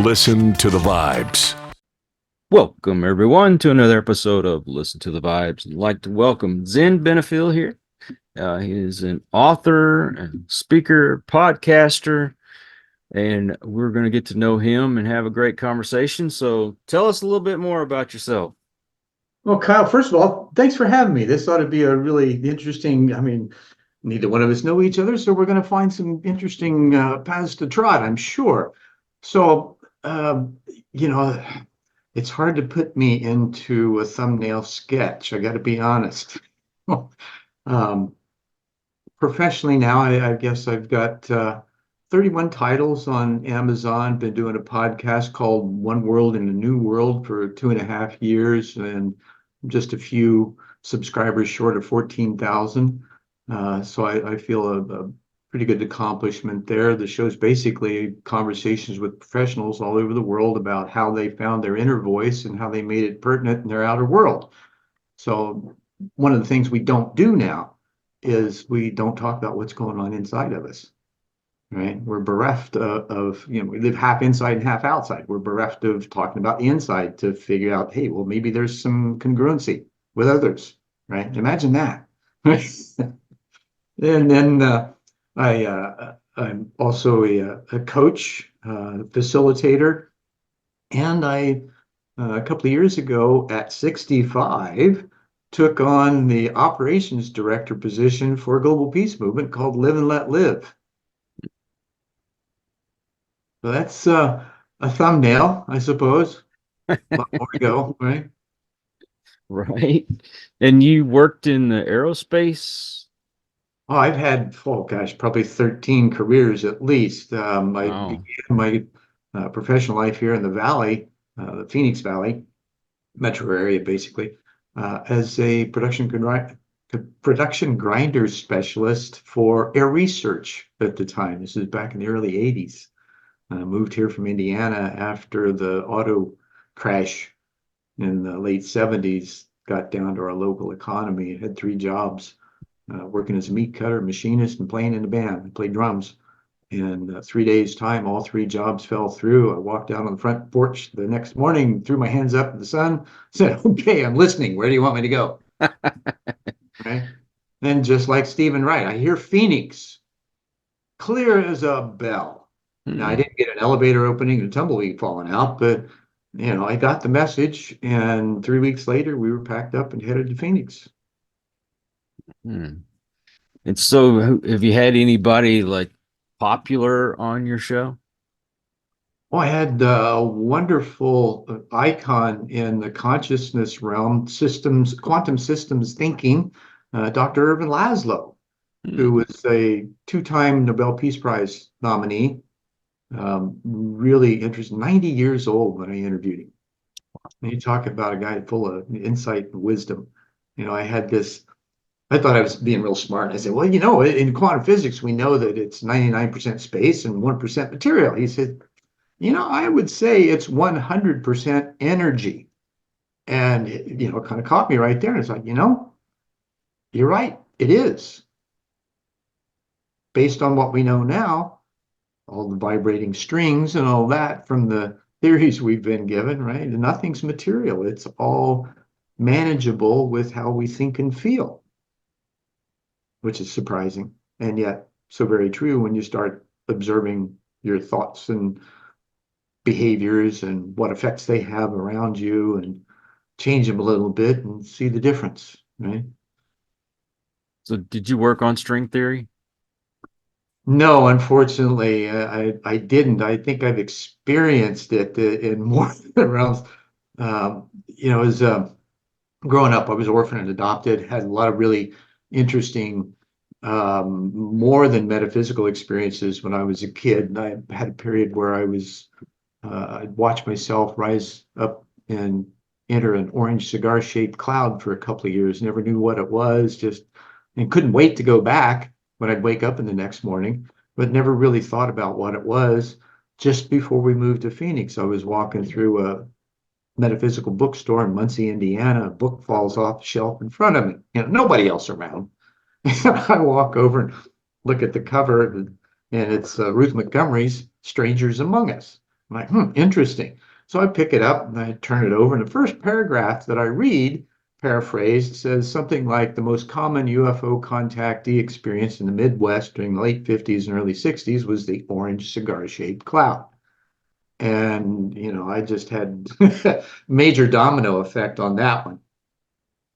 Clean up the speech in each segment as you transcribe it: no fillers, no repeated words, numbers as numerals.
Listen to the Vibes. Welcome, everyone, to another episode of Listen to the Vibes. I'd like to welcome Zen Benefiel here. He is an author and speaker, podcaster, and we're going to get to know him and have a great conversation. So tell us a little bit more about yourself. Well, Kyle, first of all, thanks for having me. This ought to be a really interesting, neither one of us know each other, so we're going to find some interesting paths to trot, I'm sure. So, you know, it's hard to put me into a thumbnail sketch. I got to be honest. Um, Professionally now, I guess I've got 31 titles on Amazon. Been doing a podcast called One World in a New World for 2.5 years, and just a few subscribers short of 14,000. So I feel a pretty good accomplishment there. The show's basically conversations with professionals all over the world about how they found their inner voice and how they made it pertinent in their outer world. So one of the things we don't do now is we don't talk about what's going on inside of us, right? We're bereft of, we live half inside and half outside. We're bereft of talking about the inside to figure out, hey, well, maybe there's some congruency with others, right? Imagine that. And then I'm also a coach, facilitator, and I a couple of years ago at 65 took on the operations director position for a global peace movement called Live and Let Live. So that's a thumbnail, I suppose. A lot more to go, right? Right. And you worked in the aerospace? Oh, I've had, oh gosh, probably 13 careers at least. I Wow. began my professional life here in the Valley, the Phoenix Valley metro area, basically, as a production grinder specialist for air research at the time. This is back in the early 80s. Moved here from Indiana after the auto crash in the late 70s, got down to our local economy, had 3 jobs, working as a meat cutter, machinist, and playing in the band. I played drums. And 3 days' time, all 3 jobs fell through. I walked out on the front porch the next morning, threw my hands up at the sun, said, okay, I'm listening. Where do you want me to go? Right. Then just like Stephen Wright, I hear Phoenix, clear as a bell. Now, I didn't get an elevator opening and a tumbleweed falling out, but I got the message, and 3 weeks later, we were packed up and headed to Phoenix. Hmm. And so have you had anybody like popular on your show? Well, I had a wonderful icon in the consciousness realm, systems, quantum systems thinking, Dr. Irvin Laszlo, who was a 2-time Nobel Peace Prize nominee. Really interesting, 90 years old when I interviewed him. And you talk about a guy full of insight and wisdom. I thought I was being real smart. I said, well, in quantum physics, we know that it's 99% space and 1% material. He said, I would say it's 100% energy. And, it kind of caught me right there. And it's like, you're right. It is. Based on what we know now, all the vibrating strings and all that from the theories we've been given, right? And nothing's material. It's all manageable with how we think and feel, which is surprising. And yet so very true when you start observing your thoughts and behaviors and what effects they have around you and change them a little bit and see the difference, right? So did you work on string theory? No, unfortunately, I didn't. I think I've experienced it in more realms. As growing up, I was orphaned and adopted, had a lot of really interesting, more than metaphysical experiences when I was a kid. And I had a period where I'd watch myself rise up and enter an orange cigar-shaped cloud for a couple of years. Never knew what it was, and couldn't wait to go back when I'd wake up in the next morning, but never really thought about what it was. Just before we moved to Phoenix, I was walking through a metaphysical bookstore in Muncie, Indiana. A book falls off the shelf in front of me. Nobody else around. I walk over and look at the cover, and it's Ruth Montgomery's Strangers Among Us. I'm like, interesting. So I pick it up and I turn it over. And the first paragraph that I read, paraphrased, says something like the most common UFO contactee experience in the Midwest during the late 50s and early 60s was the orange cigar-shaped cloud. And, I just had major domino effect on that one.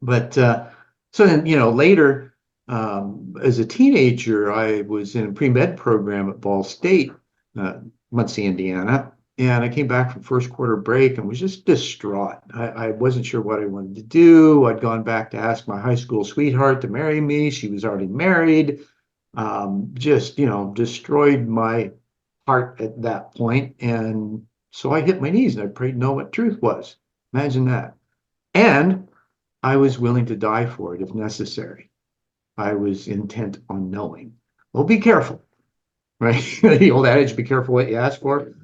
But so then, later, as a teenager, I was in a pre-med program at Ball State, Muncie, Indiana. And I came back from first quarter break and was just distraught. I wasn't sure what I wanted to do. I'd gone back to ask my high school sweetheart to marry me. She was already married. Just, destroyed my heart at that point. And so I hit my knees and I prayed to know what truth was. Imagine that. And I was willing to die for it if necessary. I was intent on knowing. Well, be careful, right? The old adage, be careful what you ask for.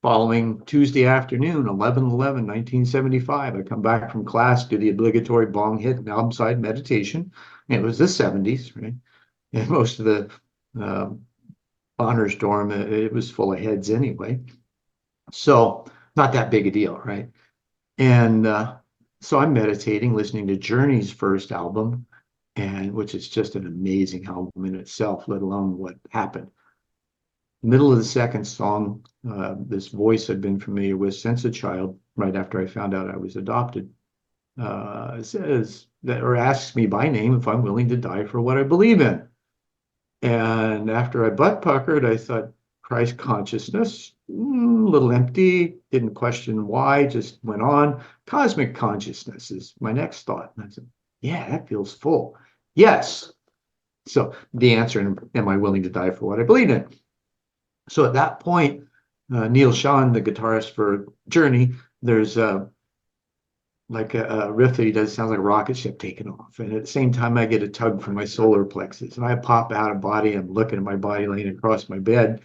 Following Tuesday afternoon, 11/11/1975, I come back from class, do the obligatory bong hit and album side meditation. And it was the 70s, right? And most of the honors dorm, it was full of heads anyway. So not that big a deal, right? And so I'm meditating, listening to Journey's first album, and which is just an amazing album in itself, let alone what happened. Middle of the second song, this voice I'd been familiar with since a child, right after I found out I was adopted, says that or asks me by name if I'm willing to die for what I believe in. And after I butt puckered, I thought, Christ consciousness, a little empty, didn't question why, just went on. Cosmic consciousness is my next thought. And I said, yeah, that feels full. Yes. So the answer, am I willing to die for what I believe in? So at that point, Neil Schon, the guitarist for Journey, there's like a riff that he does, sounds like a rocket ship taking off. And at the same time, I get a tug from my solar plexus and I pop out of body. I'm looking at my body laying across my bed.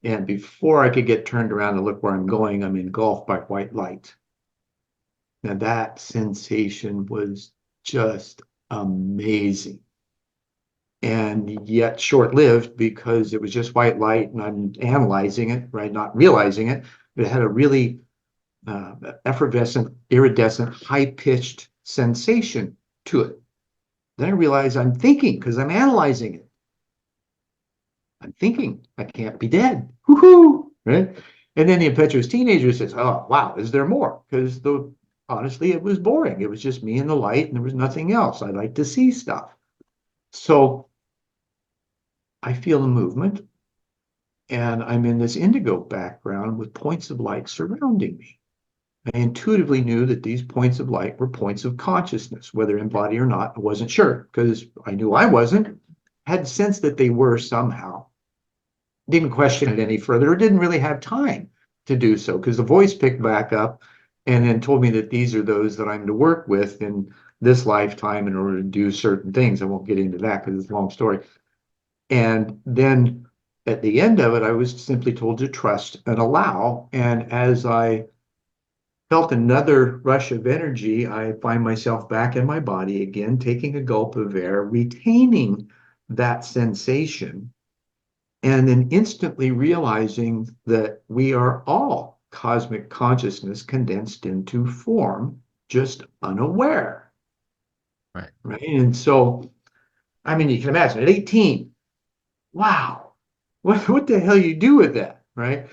And before I could get turned around to look where I'm going, I'm engulfed by white light. Now that sensation was just amazing. And yet short-lived because it was just white light and I'm analyzing it, right? Not realizing it. But it had a really effervescent, iridescent, high-pitched sensation to it. Then I realize I'm thinking because I'm analyzing it. I'm thinking I can't be dead. Woohoo! Right? And then the impetuous teenager says, oh, wow, is there more? Because honestly, it was boring. It was just me and the light and there was nothing else. I like to see stuff. So I feel the movement and I'm in this indigo background with points of light surrounding me. I intuitively knew that these points of light were points of consciousness, whether in body or not. I wasn't sure because I knew I wasn't. Had sensed that they were somehow. Didn't question it any further, or didn't really have time to do so because the voice picked back up and then told me that these are those that I'm to work with in this lifetime in order to do certain things. I won't get into that because it's a long story. And then at the end of it, I was simply told to trust and allow. And as I felt another rush of energy, I find myself back in my body again, taking a gulp of air, retaining that sensation, and then instantly realizing that we are all cosmic consciousness condensed into form, just unaware. Right. Right. And so, I mean, you can imagine at 18, wow, what the hell you do with that? Right.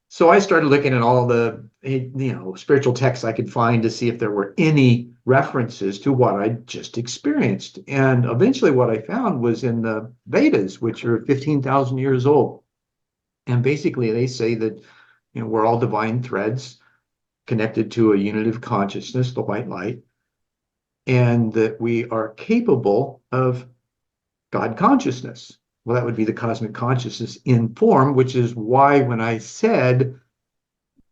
So I started looking at all the, spiritual texts I could find to see if there were any references to what I just experienced. And eventually what I found was in the Vedas, which are 15,000 years old. And basically they say that, we're all divine threads connected to a unit of consciousness, the white light, and that we are capable of God consciousness. Well, that would be the cosmic consciousness in form, which is why when I said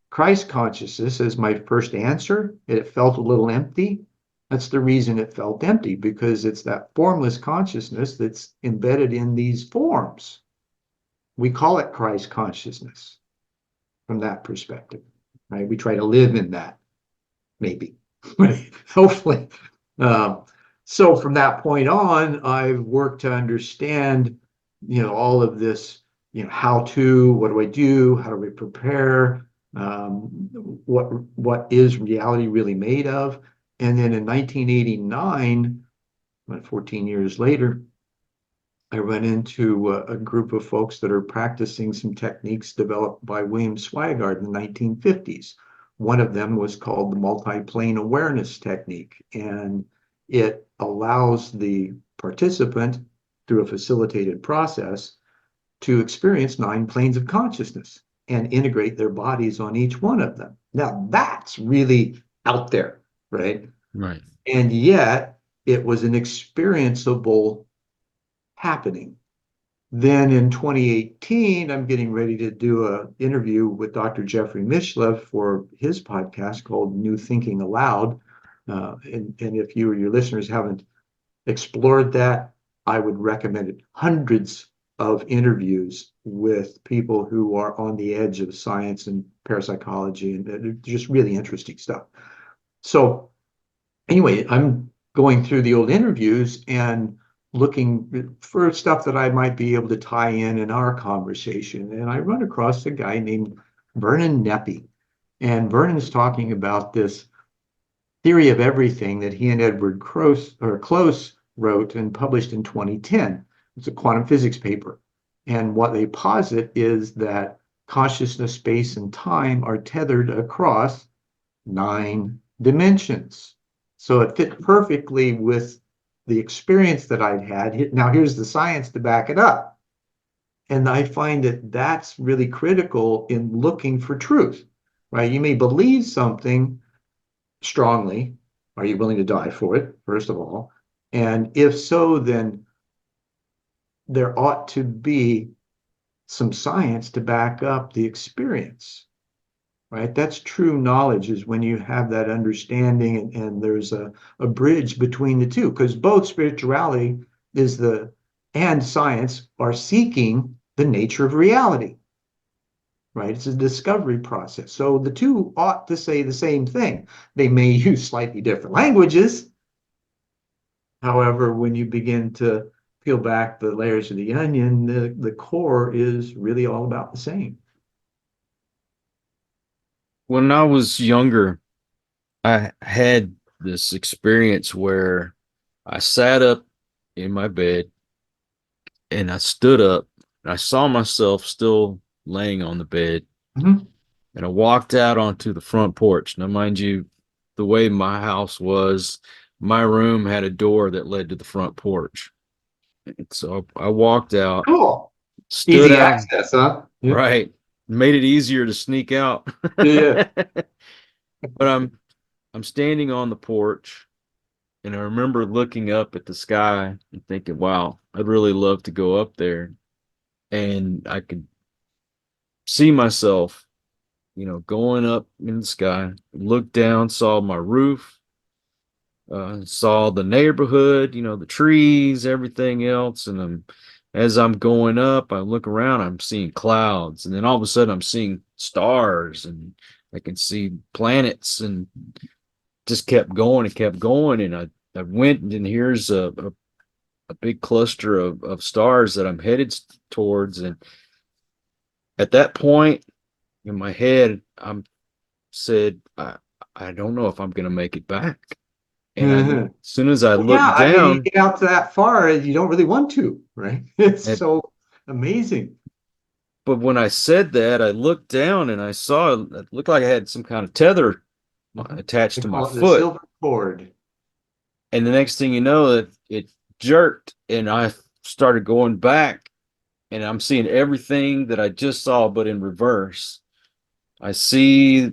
Christ consciousness as my first answer, it felt a little empty. That's the reason it felt empty, because it's that formless consciousness that's embedded in these forms. We call it Christ consciousness from that perspective, right? We try to live in that, maybe, hopefully. So from that point on, I've worked to understand all of this, what do I do? How do we prepare? what is reality really made of. And then in 1989, 14 years later, I run into a group of folks that are practicing some techniques developed by William Swigart in the 1950s. One of them was called the multi-plane awareness technique, and it allows the participant, through a facilitated process, to experience 9 planes of consciousness and integrate their bodies on each one of them. Now, that's really out there, right? Right. And yet, it was an experienceable happening. Then in 2018, I'm getting ready to do an interview with Dr. Jeffrey Mishlev for his podcast called New Thinking Aloud. And if you or your listeners haven't explored that, I would recommend it. Hundreds of interviews with people who are on the edge of science and parapsychology, and just really interesting stuff. So anyway, I'm going through the old interviews and looking for stuff that I might be able to tie in our conversation. And I run across a guy named Vernon Neppy. And Vernon's talking about this theory of everything that he and Edward Close wrote and published in 2010. It's a quantum physics paper. And what they posit is that consciousness, space, and time are tethered across 9 dimensions. So it fit perfectly with the experience that I'd had. Now here's the science to back it up. And I find that that's really critical in looking for truth, right? You may believe something strongly. Are you willing to die for it, first of all? And if so, then there ought to be some science to back up the experience, right? That's true knowledge, is when you have that understanding and there's a bridge between the two, because both spirituality and science are seeking the nature of reality, right? It's a discovery process. So the two ought to say the same thing. They may use slightly different languages. However, when you begin to peel back the layers of the onion, the core is really all about the same. When I was younger, I had this experience where I sat up in my bed and I stood up and I saw myself still laying on the bed. Mhm. And I walked out onto the front porch. Now, mind you, the way my house was, my room had a door that led to the front porch. And so I walked out, Cool. stood Easy out, access, huh? Yeah. right, made it easier to sneak out. Yeah. But I'm standing on the porch, and I remember looking up at the sky and thinking, wow, I'd really love to go up there. And I could see myself, going up in the sky, looked down, saw my roof, saw the neighborhood, the trees, everything else. And as I'm going up, I look around, I'm seeing clouds. And then all of a sudden, I'm seeing stars, and I can see planets, and just kept going and kept going. And I went, and here's a big cluster of stars that I'm headed towards. And at that point in my head, I'm said, I don't know if I'm going to make it back. And as soon as I Well, yeah, looked I mean, you down, get out to that far, you don't really want to, right? It's at, so amazing. but when I said that, I looked down and I saw it looked like I had some kind of tether attached They to my call it the foot. silver cord. And the next thing you know, it jerked, and I started going back, and I'm seeing everything that I just saw, but in reverse. I see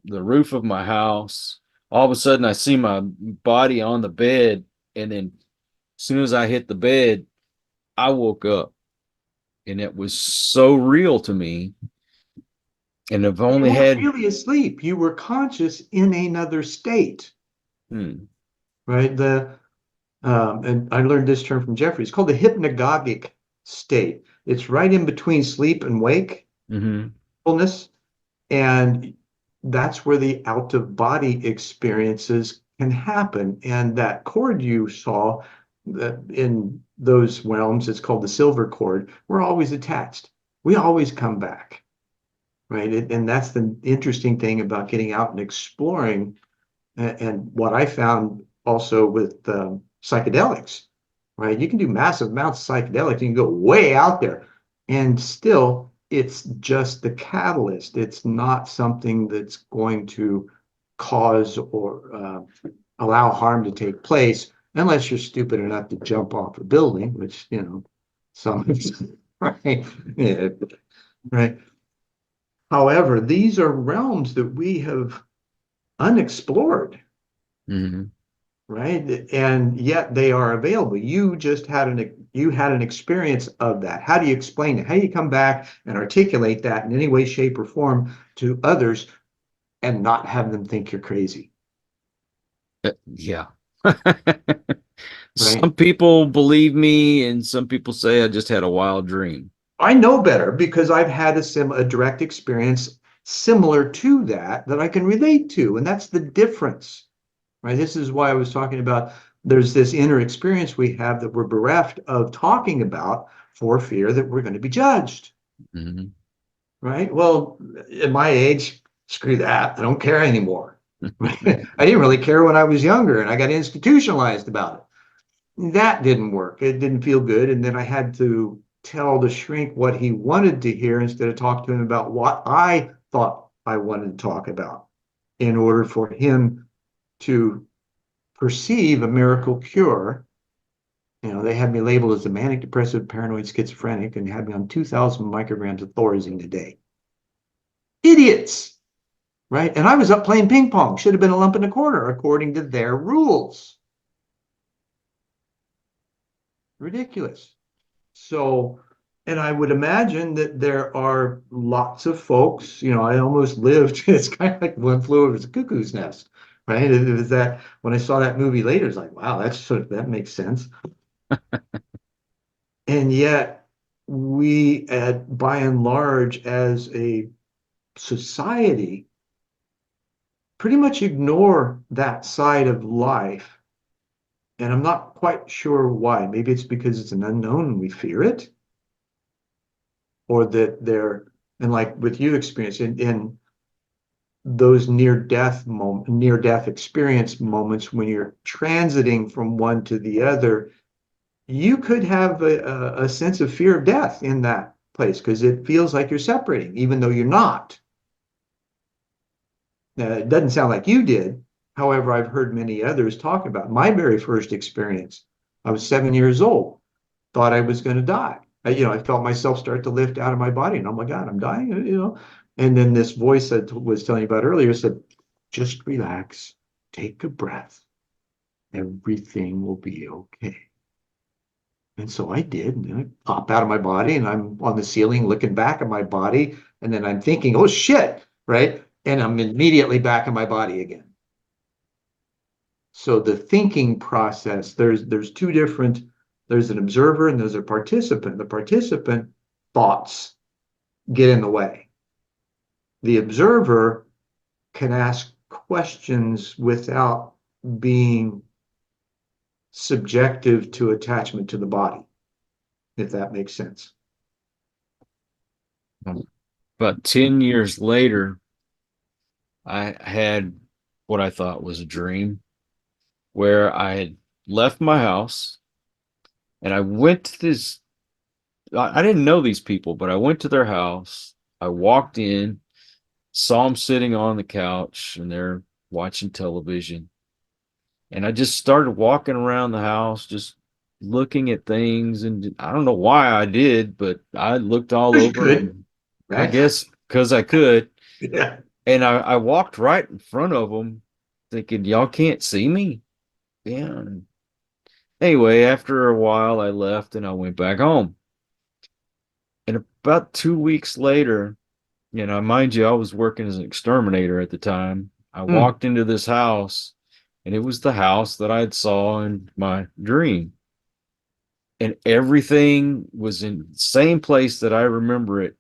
the roof of my house. All of a sudden, I see my body on the bed, and then as soon as I hit the bed, I woke up, and it was so real to me. And I've You only weren't had, really asleep. You were conscious in another state, hmm, right? And I learned this term from Jeffrey. It's called the hypnagogic state. It's right in between sleep and mm-hmm, wakefulness, and that's where the out of body experiences can happen. And that cord you saw, that in those realms, it's called the silver cord. We're always attached. We always come back, right? And that's the interesting thing about getting out and exploring. And what I found also with psychedelics, right? You can do massive amounts of psychedelics. You can go way out there, and still, it's just the catalyst. It's not something that's going to cause or allow harm to take place, unless you're stupid enough to jump off a building, which, some, right? Yeah, right. However, these are realms that we have unexplored, Mm-hmm. right? And yet they are available. You had an experience of that. How do you explain it? How do you come back and articulate that in any way, shape, or form to others and not have them think you're crazy, Yeah. right? Some people believe me, and some people say I just had a wild dream. I know better because I've had a direct experience similar to that I can relate to, and that's the difference, right? This is why I was talking about there's this inner experience we have that we're bereft of talking about for fear that we're going to be judged, Mm-hmm. right? Well, at my age, screw that. I don't care anymore. I didn't really care when I was younger and I got institutionalized about it. That didn't work. It didn't feel good. And then I had to tell the shrink what he wanted to hear instead of talk to him about what I thought I wanted to talk about in order for him to perceive a miracle cure. They had me labeled as a manic depressive paranoid schizophrenic and had me on 2,000 micrograms of Thorazine a day. Idiots, right? And I was up playing ping pong. Should have been a lump in the corner according to their rules. Ridiculous. So, and I would imagine that there are lots of folks, I almost lived, it's kind of like one flew over the cuckoo's nest, right? It was that when I saw that movie later, it's like, wow, that makes sense. And yet we by and large as a society pretty much ignore that side of life. And I'm not quite sure why. Maybe it's because it's an unknown and we fear it, or that and like with you experience in those near death experience moments when you're transiting from one to the other, you could have a sense of fear of death in that place because it feels like you're separating, even though you're not. It doesn't sound like you did. However, I've heard many others talk about my very first experience. I was 7 years old, thought I was going to die. I felt myself start to lift out of my body, and oh my God, I'm dying. And then this voice that was telling you about earlier said, just relax, take a breath, everything will be okay. And so I did, and then I pop out of my body, and I'm on the ceiling looking back at my body, and then I'm thinking, oh shit, right? And I'm immediately back in my body again. So the thinking process, there's two different, there's an observer and there's a participant. The participant thoughts get in the way. The observer can ask questions without being subjective to attachment to the body, if that makes sense. About 10 years later, I had what I thought was a dream where I had left my house and I went to this. I didn't know these people, but I went to their house. I walked in, saw them sitting on the couch, and they're watching television. And I just started walking around the house, just looking at things. And I don't know why I did, but I looked all Because you over, could, and I right? guess because I could. Yeah. And I walked right in front of them, thinking, y'all can't see me. Yeah. Anyway, after a while, I left and I went back home. And about 2 weeks later, mind you, I was working as an exterminator at the time. I Hmm. walked into this house, and it was the house that I had saw in my dream. And everything was in the same place that I remember it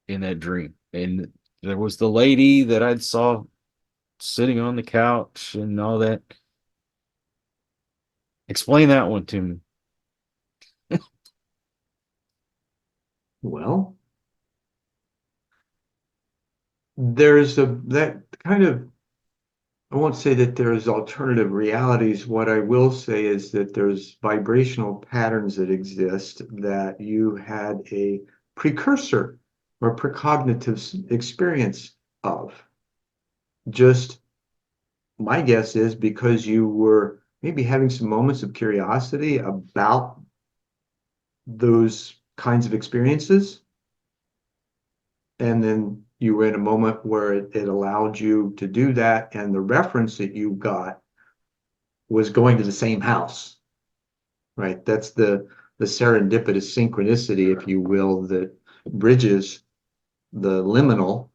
in that dream. And there was the lady that I'd saw sitting on the couch and all that. Explain that one to me. Well, there's that kind of, I won't say that there's alternative realities. What I will say is that there's vibrational patterns that exist that you had a precursor or precognitive experience of. Just my guess is because you were maybe having some moments of curiosity about those kinds of experiences, and then you were in a moment where it allowed you to do that, and the reference that you got was going to the same house, right? That's the serendipitous synchronicity, if you will, that bridges the liminal,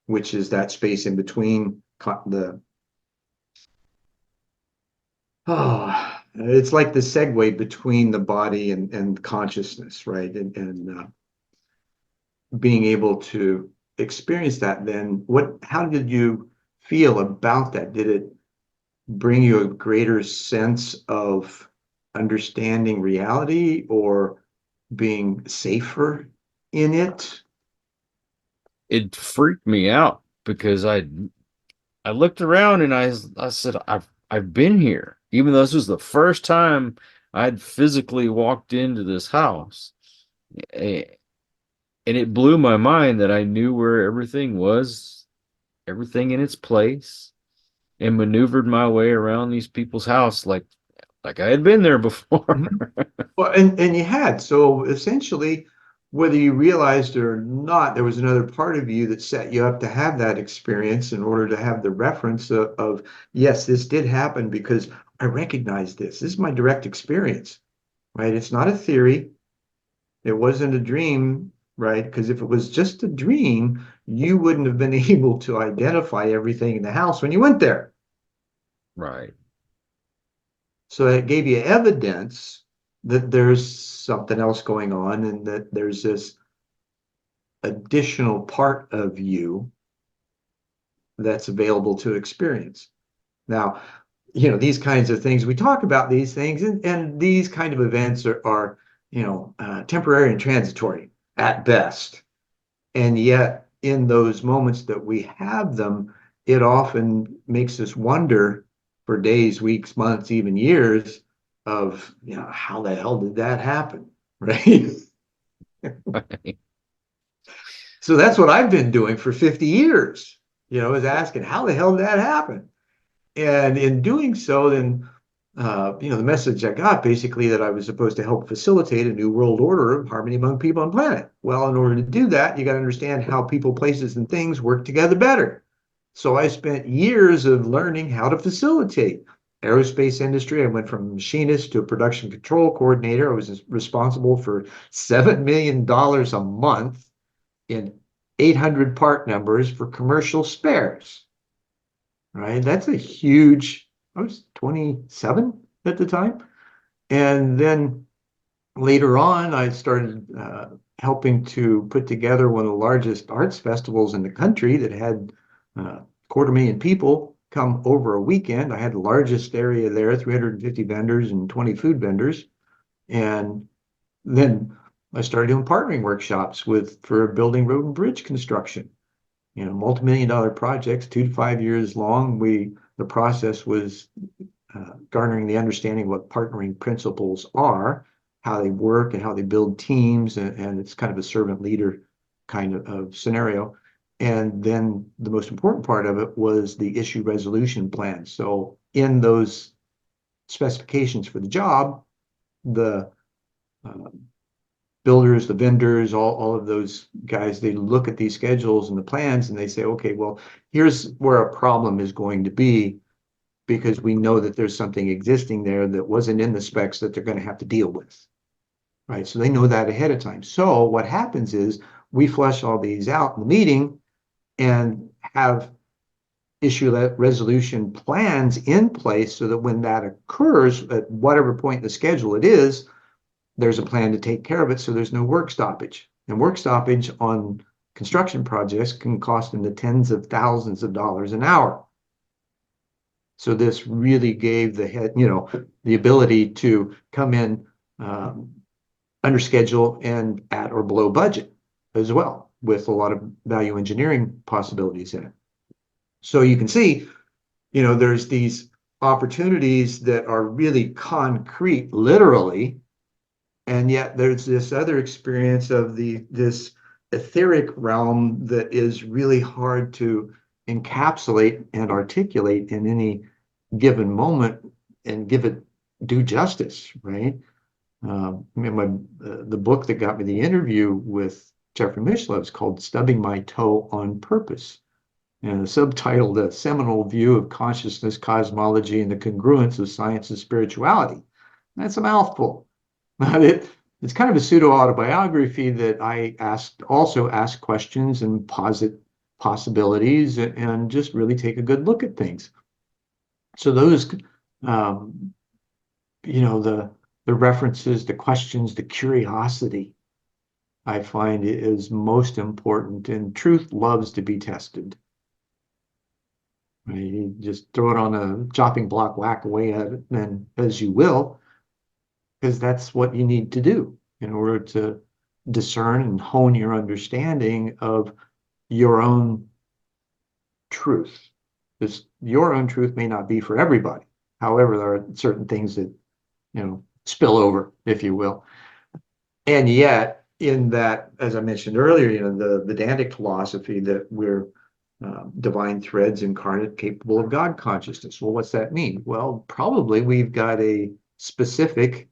which is that space in between it's like the segue between the body and consciousness, right? And being able to experience that, then how did you feel about that? Did it bring you a greater sense of understanding reality or being safer in it? It freaked me out because I looked around and I said, I've been here, even though this was the first time I'd physically walked into this house. And it blew my mind that I knew where everything was, everything in its place, and maneuvered my way around these people's house like I had been there before. Well, and you had. So essentially, whether you realized it or not, there was another part of you that set you up to have that experience in order to have the reference of yes, this did happen because I recognize this. This is my direct experience, right? It's not a theory. It wasn't a dream, right? Because if it was just a dream, you wouldn't have been able to identify everything in the house when you went there. Right. So it gave you evidence that there's something else going on and that there's this additional part of you that's available to experience. Now, these kinds of things, we talk about these things, and these kind of events are temporary and transitory at best. And yet, in those moments that we have them, it often makes us wonder for days, weeks, months, even years of, how the hell did that happen? Right. So that's what I've been doing for 50 years, is asking, how the hell did that happen? And in doing so, then, the message I got basically that I was supposed to help facilitate a new world order of harmony among people on planet. Well, in order to do that, you got to understand how people, places, and things work together better. So I spent years of learning how to facilitate. Aerospace industry, I went from machinist to a production control coordinator. I was responsible for $7 million a month in 800 part numbers for commercial spares. Right? That's a huge, I was 27 at the time. And then later on, I started helping to put together one of the largest arts festivals in the country that had 250,000 people come over a weekend. I had the largest area there, 350 vendors and 20 food vendors. And then I started doing partnering workshops for building road and bridge construction. Multi-million-dollar projects, 2 to 5 years long. The process was garnering the understanding of what partnering principles are, how they work, and how they build teams, and it's kind of a servant leader kind of scenario. And then the most important part of it was the issue resolution plan. So in those specifications for the job, the builders, the vendors, all of those guys, they look at these schedules and the plans and they say, okay, well, here's where a problem is going to be because we know that there's something existing there that wasn't in the specs that they're going to have to deal with, right? So they know that ahead of time. So what happens is we flesh all these out in the meeting and have issue resolution plans in place so that when that occurs at whatever point in the schedule it is, there's a plan to take care of it so there's no work stoppage. And work stoppage on construction projects can cost in the tens of thousands of dollars an hour. So this really gave the ability to come in under schedule and at or below budget as well. with a lot of value engineering possibilities in it. So you can see, there's these opportunities that are really concrete, literally, and yet there's this other experience of this etheric realm that is really hard to encapsulate and articulate in any given moment and give it due justice, right? The book that got me the interview with Jeffrey Mishlev is called Stubbing My Toe on Purpose, and subtitled A Seminal View of Consciousness, Cosmology, and the Congruence of Science and Spirituality. That's a mouthful. It's kind of a pseudo-autobiography that I also ask questions and posit possibilities and just really take a good look at things. So those, the references, the questions, the curiosity, I find is most important, and truth loves to be tested. Right? You just throw it on a chopping block, whack away at it, and as you will, because that's what you need to do in order to discern and hone your understanding of your own truth. Because your own truth may not be for everybody. However, there are certain things that, spill over, if you will. And yet, in that, as I mentioned earlier, the Vedantic philosophy that we're divine threads incarnate capable of God consciousness. Well, what's that mean? Well, probably we've got a specific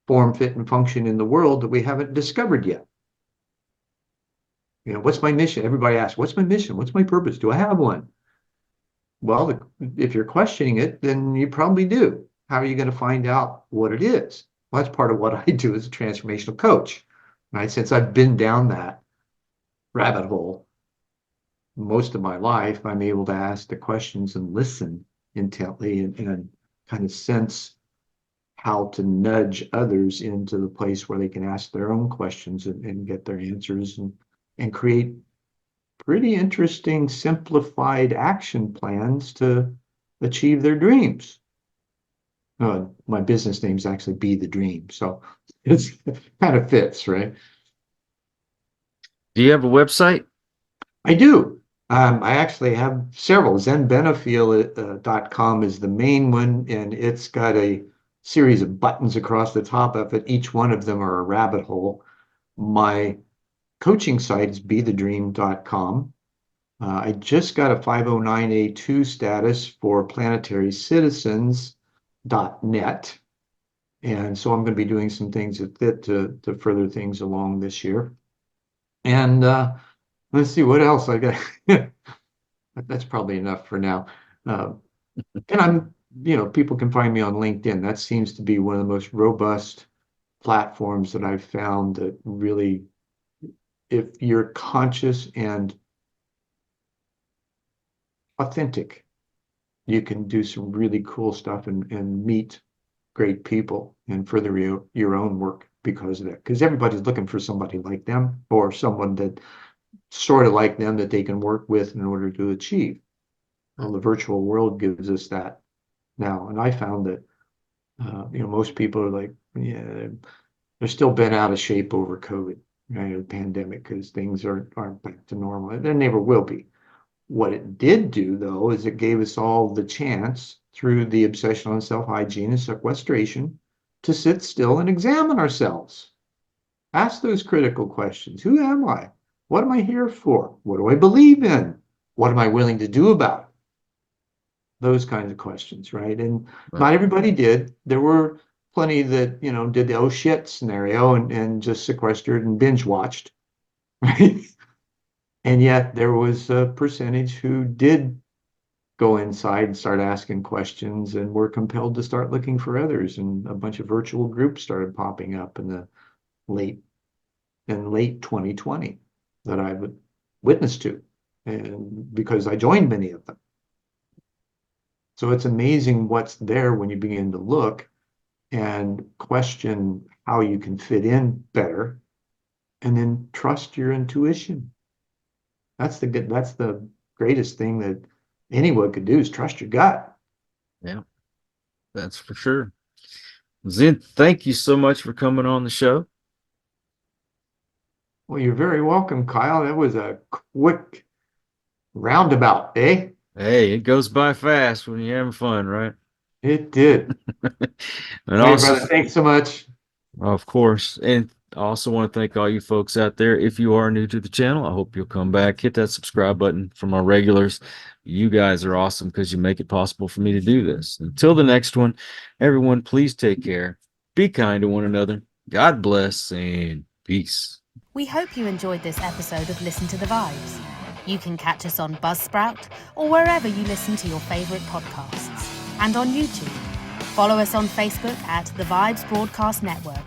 form, fit, and function in the world that we haven't discovered yet. What's my mission? Everybody asks, what's my mission? What's my purpose? Do I have one? Well, if you're questioning it, then you probably do. How are you going to find out what it is? Well, that's part of what I do as a transformational coach, right? Since I've been down that rabbit hole most of my life, I'm able to ask the questions and listen intently and kind of sense how to nudge others into the place where they can ask their own questions and get their answers and create pretty interesting simplified action plans to achieve their dreams. My business name's actually Be the Dream, so it kind of fits, right? Do you have a website? I do. I actually have several. ZenBenefiel.com is the main one, and it's got a series of buttons across the top of it. Each one of them are a rabbit hole. My coaching site is BeTheDream.com. I just got a 509A2 status for PlanetaryCitizens.net. And so I'm going to be doing some things with it to further things along this year. And let's see what else I got. That's probably enough for now. And I'm, people can find me on LinkedIn. That seems to be one of the most robust platforms that I've found that really, if you're conscious and authentic, you can do some really cool stuff and meet great people and further your own work because of that. Because everybody's looking for somebody like them or someone that sort of like them that they can work with in order to achieve. Well, the virtual world gives us that now. And I found that, most people are like, yeah, they're still bent out of shape over COVID, right, the pandemic, because things aren't back to normal. They never will be. What it did do, though, is it gave us all the chance through the obsession on self-hygiene and sequestration to sit still and examine ourselves. Ask those critical questions. Who am I? What am I here for? What do I believe in? What am I willing to do about it? Those kinds of questions, right? And not everybody did. There were plenty that, did the oh shit scenario and just sequestered and binge watched, right? And yet there was a percentage who did go inside and start asking questions and were compelled to start looking for others. And a bunch of virtual groups started popping up in the late 2020 that I would witness to, and because I joined many of them. So it's amazing what's there when you begin to look and question how you can fit in better, and then trust your intuition. That's the greatest thing that anyone could do is trust your gut. Yeah, that's for sure. Zen, thank you so much for coming on the show. Well, you're very welcome, Kyle. That was a quick roundabout, eh? Hey, it goes by fast when you're having fun, right? It did. And Hey, also, brother, thanks so much. of course, and I also want to thank all you folks out there. If you are new to the channel, I hope you'll come back, hit that subscribe button from our regulars. You guys are awesome because you make it possible for me to do this. Until the next one, everyone, please take care. Be kind to one another. God bless and peace. We hope you enjoyed this episode of Listen to the Vibes. You can catch us on Buzzsprout or wherever you listen to your favourite podcasts, and on YouTube. Follow us on Facebook at The Vibes Broadcast Network